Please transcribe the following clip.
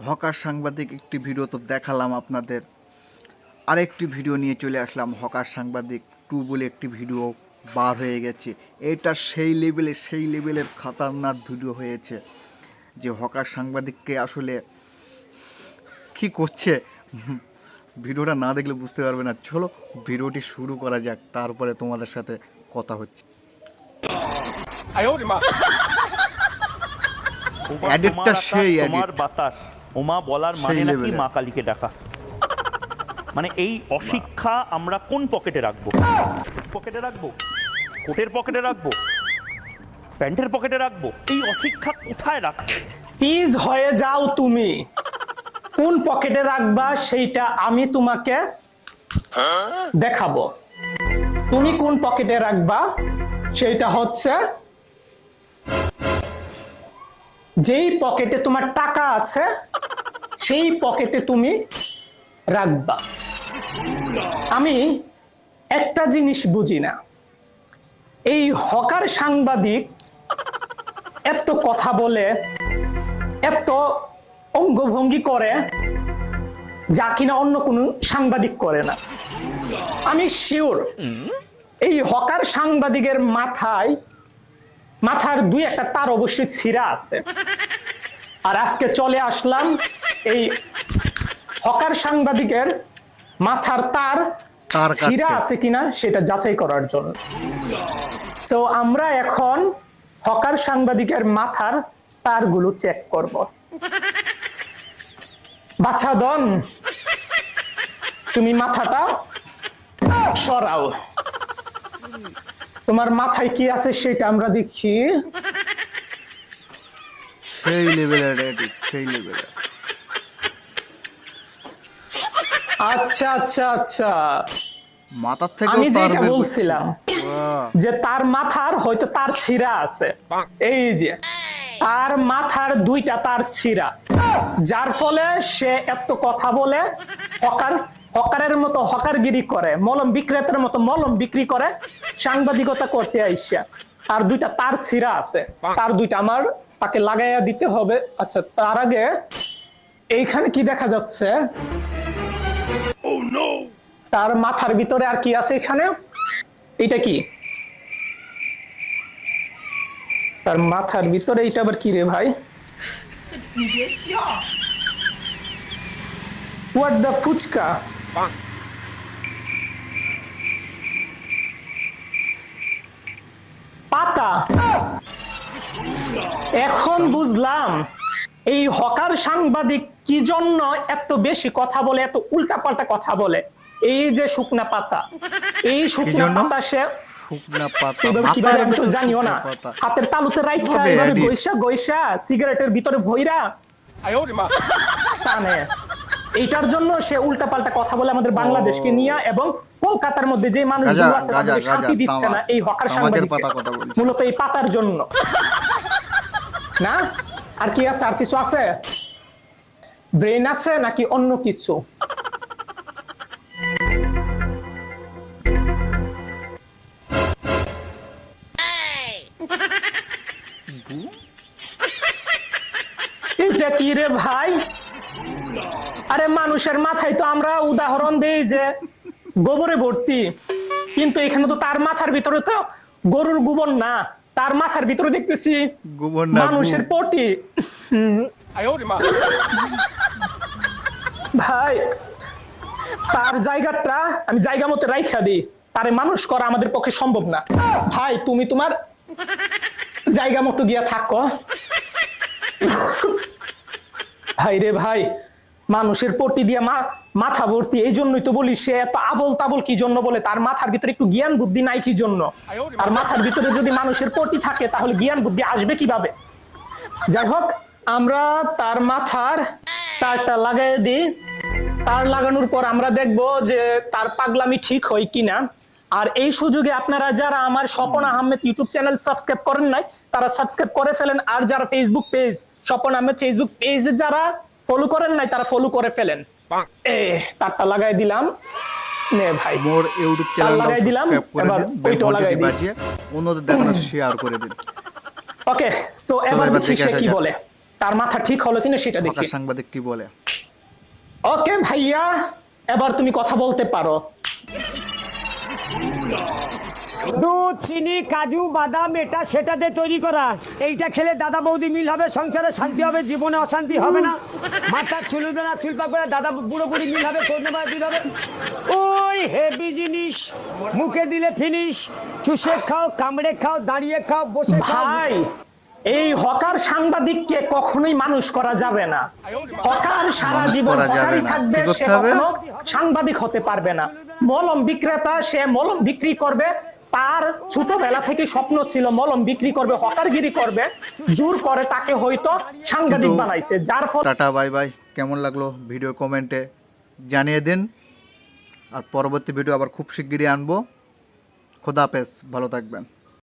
Hawker সাংবাদিক একটি video তো দেখালাম আপনাদের, আরেকটি ভিডিও নিয়ে চলে আসলাম। হকার সাংবাদিক 2 বলে একটি ভিডিও বার হয়ে গেছে। এটা সেই লেভেলের খতরনাক ভিডিও হয়েছে যে হকার সাংবাদিককে আসলে কি করছে ভিডিওটা না দেখলে বুঝতে পারবে না। চলো ভিডিওটি শুরু করা যাক, তারপরে তোমাদের সাথে কথা হচ্ছে। এডিটটা সেই তোমার বাতাস ওমা বলার মানে নাকি মা কালীকে ডাকা। মানে এই অশিক্ষা আমরা কোন পকেটে রাখবো? পকেটে রাখবো, কোটের পকেটে রাখবো, প্যান্টের পকেটে রাখবো? এই অশিক্ষা কোথায় রাখবো? প্লিজ হয়ে যাও, তুমি কোন পকেটে রাখবা সেইটা আমি তোমাকে দেখাবো। তুমি কোন পকেটে রাখবা সেইটা হচ্ছে যেই পকেটে তোমার টাকা আছে সেই পকেটে তুমি রাখবা। আমি একটা জিনিস বুঝি না, এই হকার সাংবাদিক এত কথা বলে, এত অঙ্গভঙ্গি করে যা কিনা অন্য কোনো সাংবাদিক করে না। আমি শিওর এই হকার সাংবাদিকের মাথার দুই একটা তার অবশ্যই ছিঁড়া আছে। আর আজকে চলে আসলাম এই হকার সাংবাদিকের মাথার তার ছিঁড়া আছে কিনা সেটা যাচাই করার জন্য। সো আমরা এখন হকার সাংবাদিকের মাথার তারগুলো চেক করব। বাছা দন, তুমি মাথাটা সরাও। তোমার মাথায় কি আছে সেটা আমরা দেখি। সেই লেভেলের এডিট, সেই লেভেলের। আচ্ছা আচ্ছা আচ্ছা, মাথার থেকে আমি যেটা বলছিলাম যে তার মাথার হয়তো তার ছিঁড়া আছে, এই যে তার মাথার দুইটা তার ছিঁড়া, যার ফলে সে এত কথা বলে, হকারের মতো হকারগিরি করে, মলম বিক্রেতার মতো মলম বিক্রি করে, সাংবাদিকতা করতে আইসা তার দুইটা তার ছিঁড়া আছে, তার দুইটা আমার তাকে লাগাইয়া দিতে হবে। আচ্ছা, তার আগে এইখানে কি দেখা যাচ্ছে? তার মাথার ভিতরে আর কি আছে এখানে? এটা কি? তার মাথার ভিতরে এটা আবার কি রে ভাই? What the fuchka? পাতা। এখন বুঝলাম এই হকার সাংবাদিক কি জন্য এত বেশি কথা বলে, এত উল্টাপাল্টা কথা বলে। এই যে শুকনা পাতা, এই শুকনা পাতা সে কিভাবে আমি তো জানিও না, হাতের তালুতে রাইখা এভাবে গইসা সিগারেটের ভিতরে ভইরা টানে। এইটার জন্য সে উল্টাপাল্টা কথা বলে আমাদের বাংলাদেশকে নিয়ে, এবং কলকাতার মধ্যে যে মানুষগুলো আছে তাদেরকে শান্তি দিচ্ছে না এই হকার সাংবাদিক, মূলত এই পাতার জন্য না। আর কি আছে? আর কিছু আছে? ব্রেন আছে নাকি অন্য কিছু? এটা কি রে ভাই? আরে মানুষের মাথায় তো আমরা উদাহরণ দেই যে গোবরে ভর্তি, কিন্তু এখানে তো তার মাথার ভিতরে তো গরুর গোবর না, তার মাথার ভিতরে দেখতেছি মানুষের পটি। ভাই তার জায়গাটা আমি জায়গা মতো রাইখা দিই, তারে মানুষ করা আমাদের পক্ষে সম্ভব না। ভাই তুমি তোমার জায়গা মতো গিয়া থাকো। ভাই রে ভাই, মানুষের পটি দিয়ে মাথা ভর্তি, এই জন্যই তো বলি সে এত আবল তাবল কি জন্য বলে। তার মাথার ভিতরে একটু জ্ঞান বুদ্ধি নাই কি জন্য? আর মাথার ভিতরে যদি মানুষের পটি থাকে তাহলে জ্ঞান বুদ্ধি আসবে কিভাবে? যাই হোক, আমরা তার মাথার তারটা লাগাই দিই। তার লাগানোর পর আমরা দেখব যে তার পাগলামি ঠিক হয় কিনা। আর এই সুযোগে আপনারা যারা আমার Swapan Ahmed YouTube channel subscribe করেন নাই তারা সাবস্ক্রাইব করে ফেলেন। আর যারা Facebook page Swapan Ahmed Facebook পেজে যারা ফলো করেন নাই তারা ফলো করে ফেলেন। তারটা লাগাই দিলাম। নে ভাই, মোর ইউটিউব চ্যানেল লাগাই দিলাম, এবার ওইটাও লাগাই দিই, অন্যদের দেখানো শেয়ার করে দিন। ওকে, সো এবার দেখি সে কি বলে। তার মাথা ঠিক হলো কিনা সেটা দেখি। হকার সাংবাদিক কি বলে। ওকে ভাইয়া, এবার তুমি কথা বলতে পারো। দুধ, চিনি, কাজু, বাদাম এটা সেটাতে তৈরি করা। এইটা খেলে দাদা বৌদি মিল হবে, সংসারে শান্তি হবে, জীবনে অশান্তি হবে না। মাথার চুলবে না, চুল পাকবে না, দাদা বুড়ো বুড়ি মিল হবে, কন্যা দিল হবে। ওই হেভি জিনিস, মুখে দিলে ফিনিশ। চুষে খাও, কামড়ে খাও, দাঁড়িয়ে খাও, বসে খাও। ভাই, এই হকার সাংবাদিককে কখনোই মানুষ করা যাবে না। হকার সারা মানুষ জীবন করা যাবে হকারই না। থাকবে, কি করতে সে হবে? কখনো সাংবাদিক হতে পারবে না। মলম বিক্রেতা, সে মলম বিক্রি করবে। তার ছোটবেলা থেকে স্বপ্ন ছিল মলম বিক্রি করবে, হকারগিরি করবে। জোর করে তাকে হয়তো সাংবাদিক কিন্তু- বানাইছে, যার ফলে টাটা বাই বাই। কেমন লাগলো ভিডিও কমেন্টে জানিয়ে দিন। আর পরবর্তী ভিডিও আবার খুব শিগগিরই আনবো। খোদা হাফেজ, ভালো থাকবেন।